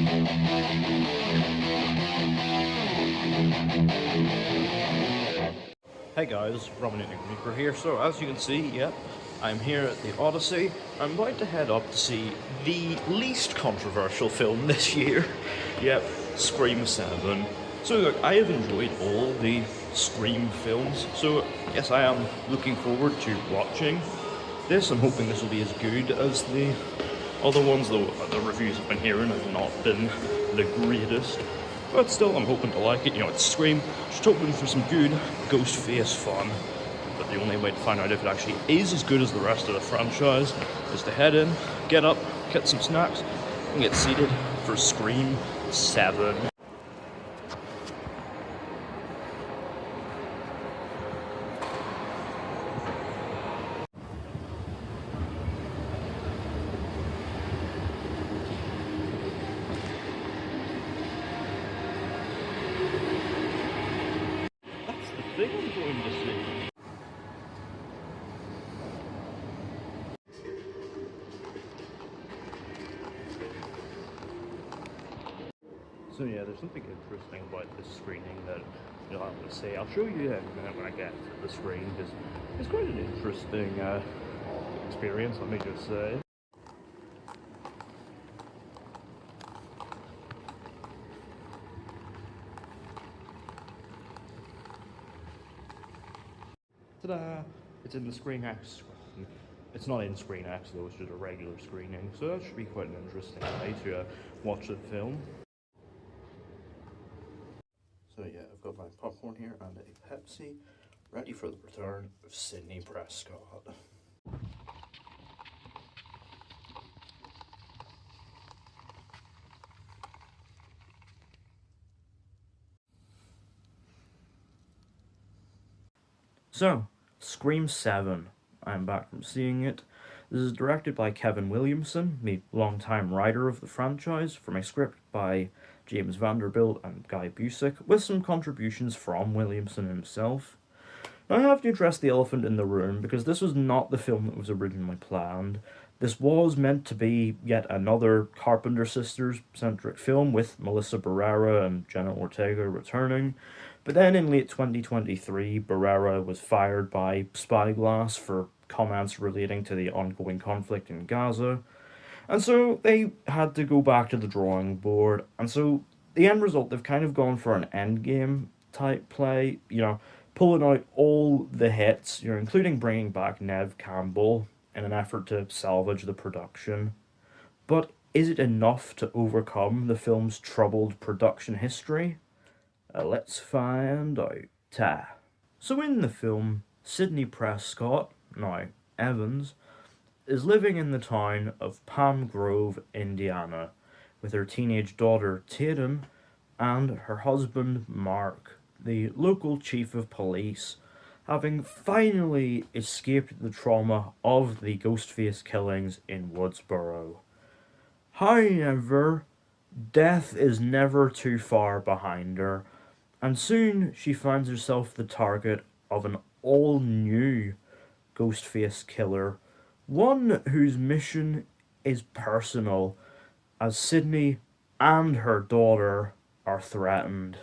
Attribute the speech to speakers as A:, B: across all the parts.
A: Hey guys, Robin Reaper here. So as you can see, yep, I'm here at the Odyssey. I'm about to head up to see the least controversial film this year. Yep, Scream 7. So look, I have enjoyed all the Scream films, so yes, I am looking forward to watching this. I'm hoping this will be as good as the other ones, though the reviews I've been hearing have not been the greatest. But still, I'm hoping to like it. You know, it's Scream. Just hoping for some good Ghostface fun. But the only way to find out if it actually is as good as the rest of the franchise is to head in, get up, get some snacks, and get seated for Scream 7. That's the thing I'm going to see. So yeah, there's something interesting about this screening that you'll have to say. I'll show you in a minute when I get to the screen, because it's quite an interesting experience, let me just say. Ta-da! It's in the Screen X. It's not in Screen X though, it's just a regular screening, so that should be quite an interesting way to watch the film. So yeah, I've got my popcorn here and a Pepsi, ready for the return of Sidney Prescott. So, Scream 7. I'm back from seeing it. This is directed by Kevin Williamson, the longtime writer of the franchise, from a script by James Vanderbilt and Guy Busick, with some contributions from Williamson himself. Now, I have to address the elephant in the room, because this was not the film that was originally planned. This was meant to be yet another Carpenter Sisters-centric film, with Melissa Barrera and Jenna Ortega returning. But then in late 2023, Barrera was fired by Spyglass for comments relating to the ongoing conflict in Gaza. And so they had to go back to the drawing board. And so the end result, they've kind of gone for an endgame type play, you know, pulling out all the hits, you know, including bringing back Neve Campbell in an effort to salvage the production. But is it enough to overcome the film's troubled production history? Let's find out. So in the film, Sidney Prescott, now Evans, is living in the town of Palm Grove, Indiana, with her teenage daughter Tatum and her husband Mark, the local chief of police, having finally escaped the trauma of the Ghostface killings in Woodsboro. However, death is never too far behind her, and soon she finds herself the target of an all-new Ghostface killer, one whose mission is personal, as Sidney and her daughter are threatened.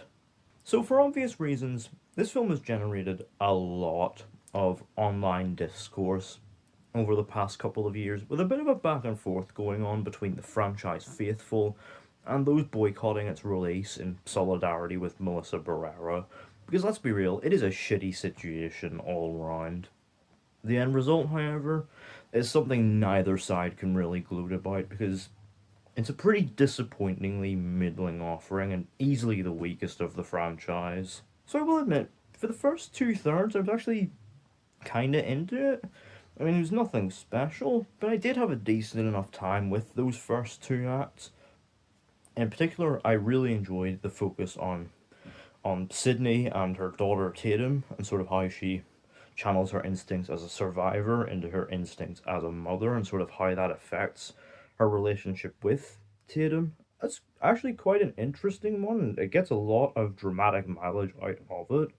A: So for obvious reasons, this film has generated a lot of online discourse over the past couple of years, with a bit of a back and forth going on between the franchise faithful and those boycotting its release in solidarity with Melissa Barrera. Because let's be real, it is a shitty situation all round. The end result, however, is something neither side can really gloat about, because it's a pretty disappointingly middling offering and easily the weakest of the franchise. So I will admit, for the first two-thirds, I was actually kinda into it. I mean, it was nothing special, but I did have a decent enough time with those first two acts. In particular, I really enjoyed the focus on Sydney and her daughter Tatum, and sort of how she channels her instincts as a survivor into her instincts as a mother, and sort of how that affects her relationship with Tatum. That's actually quite an interesting one, and it gets a lot of dramatic mileage out of it.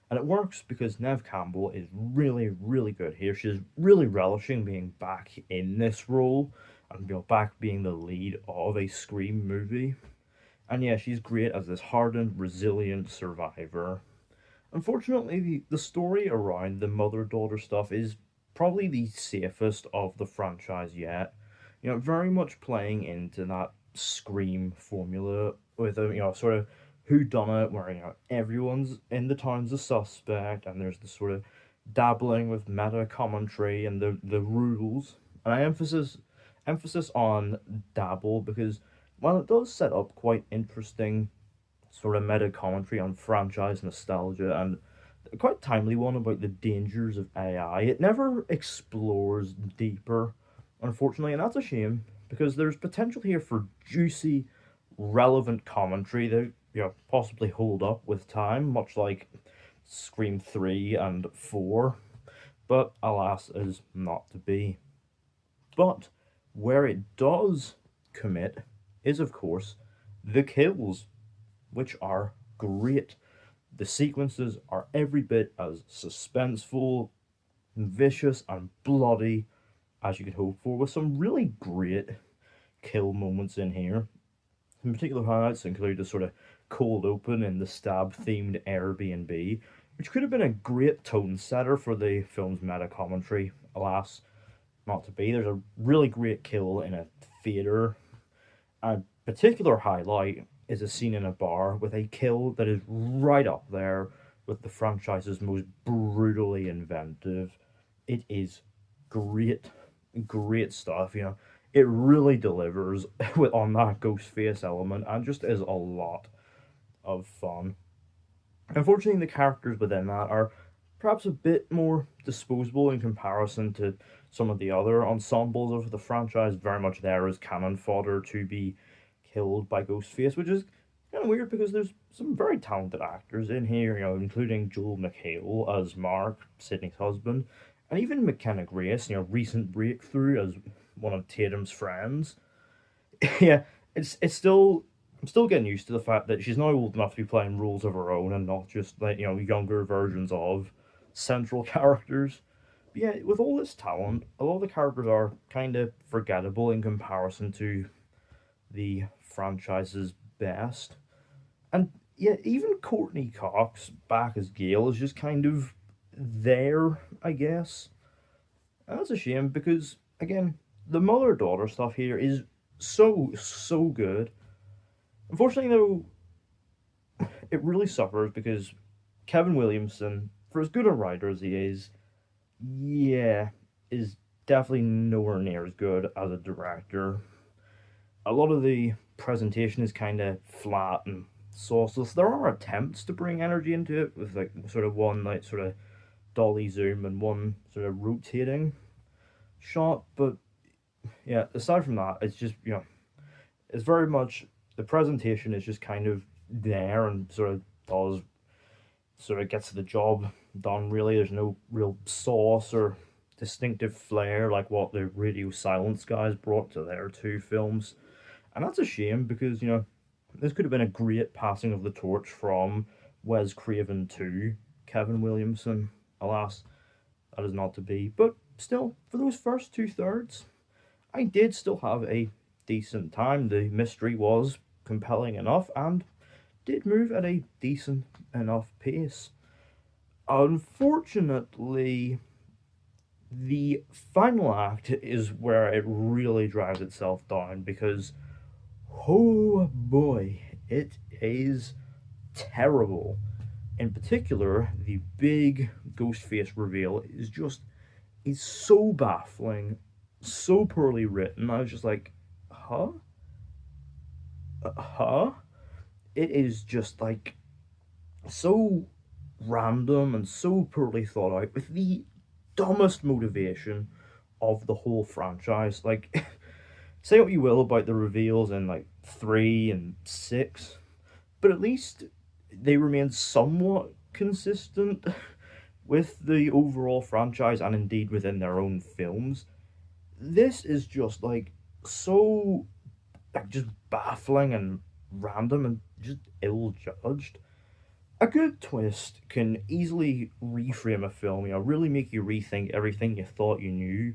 A: And it works because Neve Campbell is really, really good here. She's really relishing being back in this role, and, you know, back being the lead of a Scream movie. And yeah, she's great as this hardened, resilient survivor. Unfortunately, the story around the mother daughter stuff is probably the safest of the franchise yet. Very much playing into that Scream formula with a sort of who done it, where everyone's in the town's a suspect, and there's this sort of dabbling with meta commentary and the rules. And I emphasis on dabble because while it does set up quite interesting sort of meta commentary on franchise nostalgia and a quite timely one about the dangers of AI. It never explores deeper, unfortunately, and that's a shame because there's potential here for juicy, relevant commentary that possibly hold up with time, much like Scream 3 and 4, but alas, is not to be. But where it does commit is, of course, the kills, which are great. The sequences are every bit as suspenseful, vicious, and bloody as you could hope for, with some really great kill moments in here. In particular, highlights include the sort of cold open in the stab themed Airbnb, which could have been a great tone setter for the film's meta commentary. Alas, not to be. There's a really great kill in a theater. A particular highlight is a scene in a bar with a kill that is right up there with the franchise's most brutally inventive. It is great, great stuff. It really delivers on that ghost face element and just is a lot of fun. Unfortunately, the characters within that are perhaps a bit more disposable in comparison to some of the other ensembles of the franchise, very much there as cannon fodder to be killed by Ghostface, which is kind of weird because there's some very talented actors in here, including Joel McHale as Mark, Sydney's husband, and even McKenna Grace, recent breakthrough as one of Tatum's friends. Yeah, it's still I'm still getting used to the fact that she's now old enough to be playing roles of her own and not just like younger versions of central characters. But yeah, with all this talent, a lot of the characters are kind of forgettable in comparison to the franchise's best. And yeah, even Courtney Cox back as Gale is just kind of there, I guess. And that's a shame because again, the mother daughter stuff here is so good. Unfortunately, though, it really suffers because Kevin Williamson, for as good a writer as he is, yeah, is definitely nowhere near as good as a director. A lot of the presentation is kind of flat and sauceless. There are attempts to bring energy into it with like sort of one like sort of dolly zoom and one sort of rotating shot, but yeah, aside from that, it's just it's very much the presentation is just kind of there and sort of gets the job done. Really, there's no real sauce or distinctive flair like what the Radio Silence guys brought to their two films, and that's a shame because this could have been a great passing of the torch from Wes Craven to Kevin Williamson. Alas, that is not to be. But still, for those first two thirds, I did still have a decent time. The mystery was compelling enough and did move at a decent enough pace. Unfortunately, the final act is where it really drives itself down because, oh boy, it is terrible. In particular, the big Ghostface reveal is so baffling, so poorly written. I was just like, huh? Huh? It is just like so random and so poorly thought out with the dumbest motivation of the whole franchise. Like, say what you will about the reveals in like 3 and 6, but at least they remain somewhat consistent with the overall franchise and indeed within their own films. This is just like so like just baffling and random and just ill judged. A good twist can easily reframe a film, really make you rethink everything you thought you knew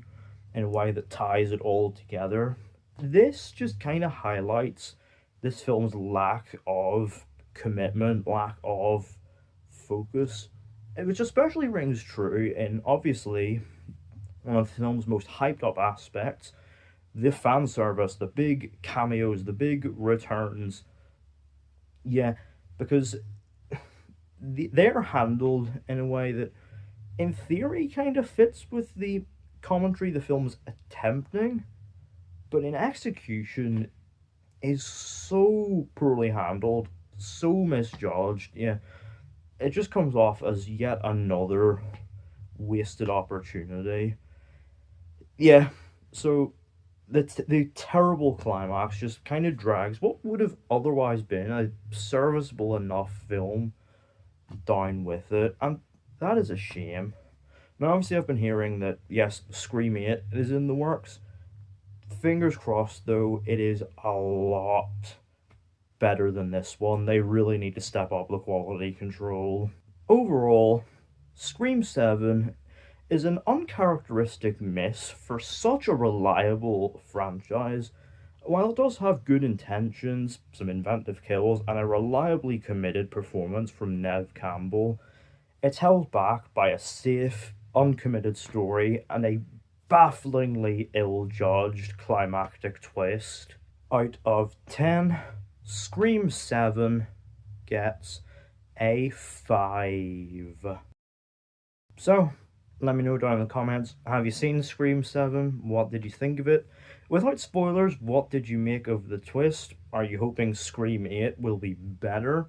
A: in a way that ties it all together. This just kind of highlights this film's lack of commitment, lack of focus, which especially rings true in obviously one of the film's most hyped up aspects, the fan service, the big cameos, the big returns. Yeah, because they're handled in a way that, in theory, kind of fits with the commentary the film's attempting, but in execution is so poorly handled, so misjudged. Yeah, it just comes off as yet another wasted opportunity. Yeah, so the terrible climax just kind of drags what would have otherwise been a serviceable enough film down with it, and that is a shame. Now, obviously, I've been hearing that yes, Scream 8 is in the works. Fingers crossed, though, it is a lot better than this one. They really need to step up the quality control. Overall, Scream 7 is an uncharacteristic miss for such a reliable franchise. While it does have good intentions, some inventive kills, and a reliably committed performance from Nev Campbell, it's held back by a safe, uncommitted story and a bafflingly ill judged climactic twist. Out of 10, Scream 7 gets a 5. So, let me know down in the comments, have you seen Scream 7? What did you think of it? Without spoilers, what did you make of the twist? Are you hoping Scream 8 will be better?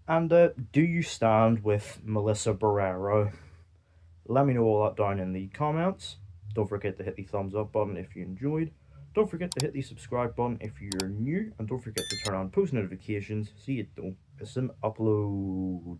A: And do you stand with Melissa Barrera? Let me know all that down in the comments. Don't forget to hit the thumbs up button if you enjoyed. Don't forget to hit the subscribe button if you're new. And don't forget to turn on post notifications so you don't miss an upload.